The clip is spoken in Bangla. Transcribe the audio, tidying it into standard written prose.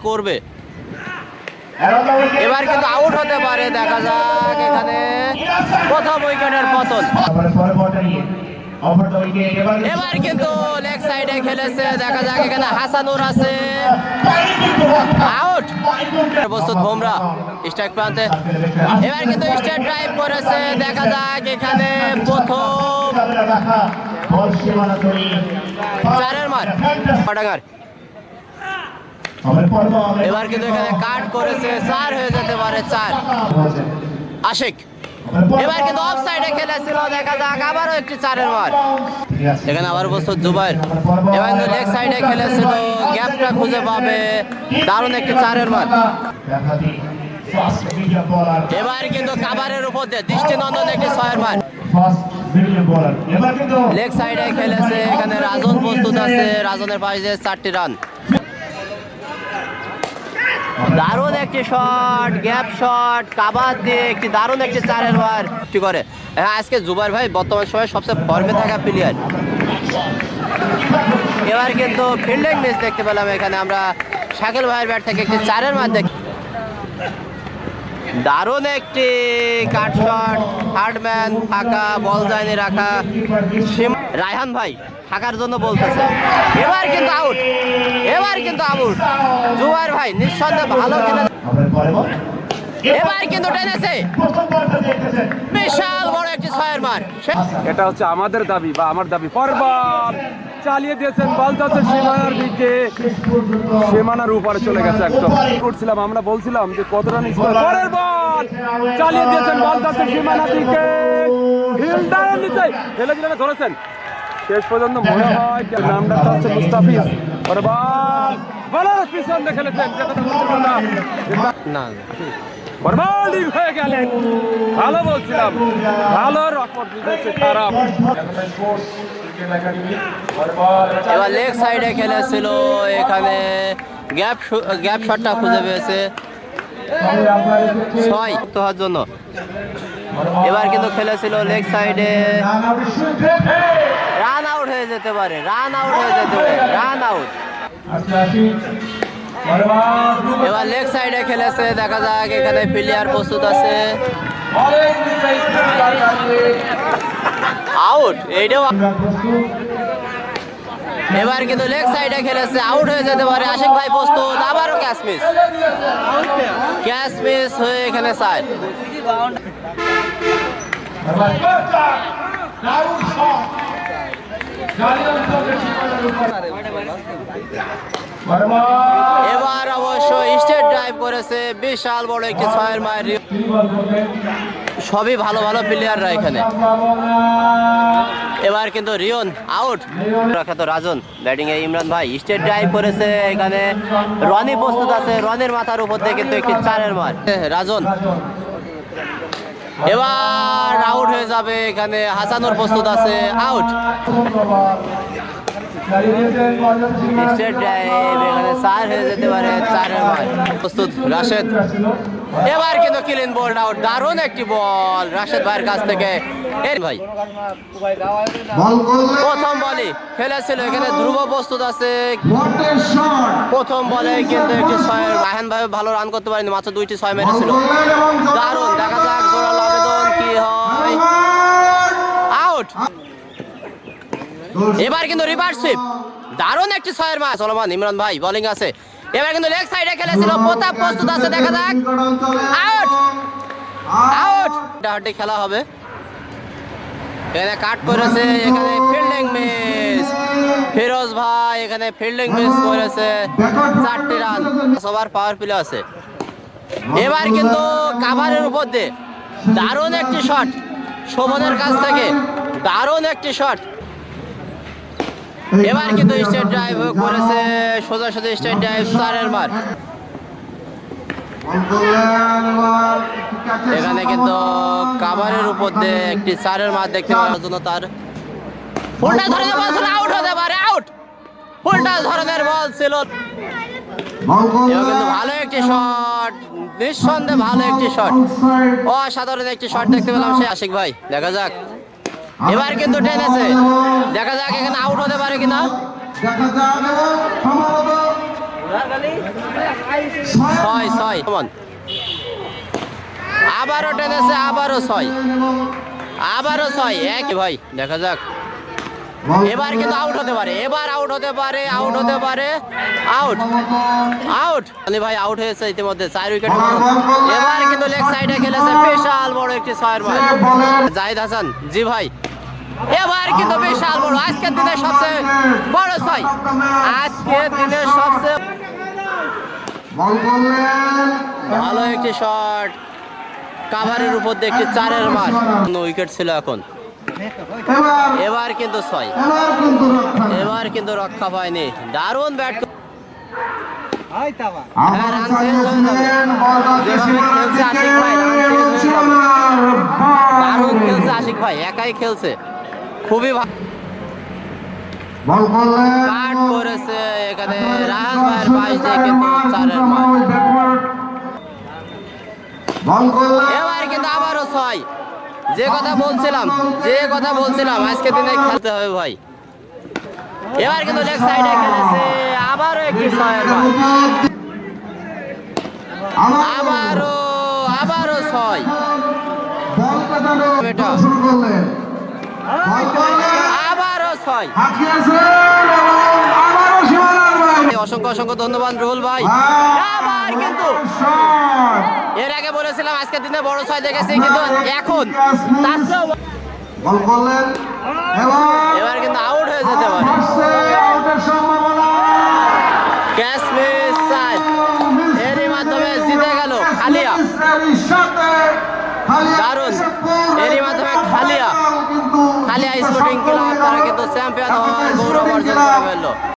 করবে। এবার কিন্তু আউট হতে পারে, দেখা যাক। এখানে প্রথম উইকেটের পতন। এবার কিন্তু লেগ সাইডে খেলেছে, দেখা যাক। এখানে হাসানুর আছে, আউট। প্রস্তুত বুমরা স্ট্রাইক প্রান্তে। এবার কিন্তু স্ট্রেট ড্রাইভ করেছে, দেখা যাক। এখানে প্রথম চারের মার পাটাঙ্গার। এবার কিন্তু এখানে কাট করেছে, 4 হয়ে যেতে পারে, 4। আশিক এবার কিন্তু অফ সাইডে খেলেছিল, দেখা যাক। আবারও একটি 4-এর মার। এখানে আবার প্রস্তুত জুবাইর। এবার কিন্তু লেগ সাইডে খেলেছিল, গ্যাপটা খুঁজে পাবে, দারুণ একটি 4-এর মার। এবার কিন্তু কাভারের উপর দিয়ে দৃষ্টিনন্দন একটি 6-এর মার। লেগ সাইডে খেলেছে, এখানে রাজন প্রস্তুত আছে, রাজনের পাশে দিয়ে 4টি রান। দারুণ একটি শট, গ্যাপ শট, কাভার দিয়ে একটি দারুণ একটি 4-এর মার করে। হ্যাঁ, আজকে জুবাইর ভাই বর্তমান সময়ে সবচেয়ে ফর্মে থাকা প্লেয়ার। এবার কিন্তু ফিল্ডিং মিস দেখতে পেলাম এখানে আমরা শাকিল ভাইয়ের ব্যাট থেকে একটি 4-এর মার দেখি। দারুণ একটি কাট শট, থার্ড ম্যান ফাঁকা, বল যায়নি রাখা। রায়হান ভাই থাকার জন্য বলতেছে। এবার কিন্তু আউট, এবার কিন্তু আউট। জুবাইর ভাই নিঃসন্দেহে ভালো খেলে। এবার কিন্তু টেনেছে, বিশাল বড় একটি 6-এর মার। এটা হচ্ছে আমাদের দাবি বা আমার দাবি। পরবল চালিয়ে দিয়েছেন, বল যাচ্ছে সীমানার দিকে, সীমানার উপরে চলে গেছে একদম। করছিলাম আমরা, বলছিলাম যে কত রান পরের বল চালিয়ে দিয়েছেন, বল যাচ্ছে সীমানার দিকে, ফিল্ডারের নিচে ফেলে দিলেন, ধরেছেন। শেষ পর্যন্ত মনে হয় নামটা হচ্ছে মুস্তাফিজ। পরবল বলার পিছনে খেলেছেন, যে কথা বলছিলাম না বরবাল হয়ে গেলেন। ভালো বলছিলাম, ভালো রকম খারাপ। এবার লেগ সাইডে খেলেছিল, এখানে গ্যাপ শটটা খুঁজে পেয়েছে 6 হওয়ার জন্য। এবার কিন্তু খেলেছিল লেগ সাইডে, রান আউট হয়ে যেতে পারে, রান আউট হয়ে যেতে পারে, রান আউট। এবার লেগ সাইডে খেলেছে, দেখা যাক। এখানে প্লেয়ার প্রস্তুত আছে, আউট। এইটাও এবার কিন্তু লেগ সাইডে খেলেছে, আউট হয়ে যেতে পারে। আশিক ভাই প্রস্তুত, আবারও ক্যাচ মিস, ক্যাচ মিস হয়ে এখানে 4। এবার অবশ্য স্ট্রেট ড্রাইভ করেছে, বিশাল বড় একটি 6-এর মার। সবই ভালো ভালো প্লেয়াররা এখানে। এবার কিন্তু রিয়ন আউট। রাখাতো রাজন ব্যাটিং এ, ইমরান ভাই স্ট্রেট ড্রাইভ করেছে, এখানে রনি প্রস্তুত আছে, রনির মাথার উপর দিয়ে কিন্তু একটি 4-এর মার। রাজন এবার আউট হয়ে যাবে, এখানে হাসানুর প্রস্তুত আছে, আউট। স্ট্রেট ড্রাইভ, এখানে 4 হয়ে যেতে পারে, 4-এর মার। প্রস্তুত রাশেদ, এবার কিন্তু ক্লিন বোল্ড আউট। দারুণ একটি বল রাশেদ ভাইয়ের কাছ থেকে। ভাই প্রথম বলে খেলেছিল, এখানে ধ্রুব প্রস্তুত আছে, প্রথম বলে কিন্তু একটি 6। রায়হান ভাই ভালো রান করতে পারেনি, মাত্র 2টি 6 মেরেছিল। দারুণ, দেখা যাক জোরাল আবেদন কি হয়, আউট। এবার কিন্তু রিভার্স সুইপ, দারুণ একটি 6-এর মার। চলমান ইমরান ভাই বোলিং আছে, এবার কিন্তু লেগ সাইডে খেলেছিল, প্রতাপ প্রস্তুত আছে, দেখা যাক, আউট, আউট। হাড্ডি খেলা হবে, এখানে কাট করেছে, এখানে ফিল্ডিং মিস। ফিরোজ ভাই এখানে ফিল্ডিং মিস করেছে, 4টি রান। সবার পাওয়ার প্লে আছে। এবার কিন্তু কাভারের উপর দিয়ে দারুণ একটি শট শোভনের কাছ থেকে, দারুণ একটি শট। এবার কিন্তু স্ট্রেট ড্রাইভ করেছে, সোজাসুজি স্ট্রেট ড্রাইভ, 4-এর মার। এখানে কিন্তু কাভারের উপর দিয়ে একটি 4-এর মার দেখতে পাওয়ার জন্য তার ফুলটা ধরনের বল ছিল, আউট হতে পারে, আউট। ফুলটা ধরনের বল ছিল, কিন্তু ভালো একটি শট, নিঃসন্দেহে ভালো একটি শট, অসাধারণ একটি শট দেখতে পেলাম সে আশিক ভাই। দেখা যাক, এবার কিন্তু টেনেছে, দেখা যাক এখানে আউট হতে পারে কিনা। ছয় ছয় সমান। আবারও টেনেছে, আবারও ছয়, আবারও ছয়। এক ভাই, দেখা যাক এবার কিন্তু আউট হতে পারে, এবার আউট হতে পারে, আউট হতে পারে, আউট আউট। মানে ভাই আউট হয়েছে ইতিমধ্যে, 4 উইকেট। এবার কিন্তু লেগ সাইডে খেলেছে বিশাল বড় একটি ছয়ের মার জাহিদ হাসান। জি ভাই, এবার কিন্তু বিশাল বড়, আজকের দিনের সবচেয়ে বড় ছয়, আজকের দিনের সবচেয়ে ভালো একটি শট, কাভারের উপর দিয়ে একটি 4-এর মার। উইকেট ছিল এখন, এবার কিন্তু ছয়, এবার কিন্তু রক্ষা পায়নি। দারুণ ব্যাট, রান চেঞ্জ হয়ে যাবে। যেভাবে খেলছে আশিক ভাই, রান চেঞ্জ হয়ে যাবে। দারুণ খেলছে আশিক ভাই, একাই খেলছে, খুবই ভালো কাট করেছে এখানে রাহান ভাইয়ের 22 দিয়ে কিন্তু 4-এর মার। এবার কিন্তু আবারও ছয়। যে কথা বলছিলাম, যে কথা বলছিলাম, আজকে দিনে খেলতে হবে ভাই। এবার কিন্তু লেগ সাইডে খেলেছে, আবারও একটি ছয়ের মার, আবারও আবারও ছয়, আবারও ছয়। অসংখ্য অসংখ্য ধন্যবাদ রুহুল ভাই। আবার কিন্তু এর আগে বলেছিলাম আজকের দিনে বড় ছয় দেখেছি, কিন্তু এখন তার চেয়েও এবার কিন্তু আউট হয়ে যেতে পারে। ক্যাচ মিস 4, এরই মাধ্যমে জিতে গেল খালিয়া। দারুণ, এরই মাধ্যমে খালিয়া স্পোর্টিং ক্লাব তারা কিন্তু চ্যাম্পিয়ন হওয়ার গৌরব অর্জন করে ফেললো।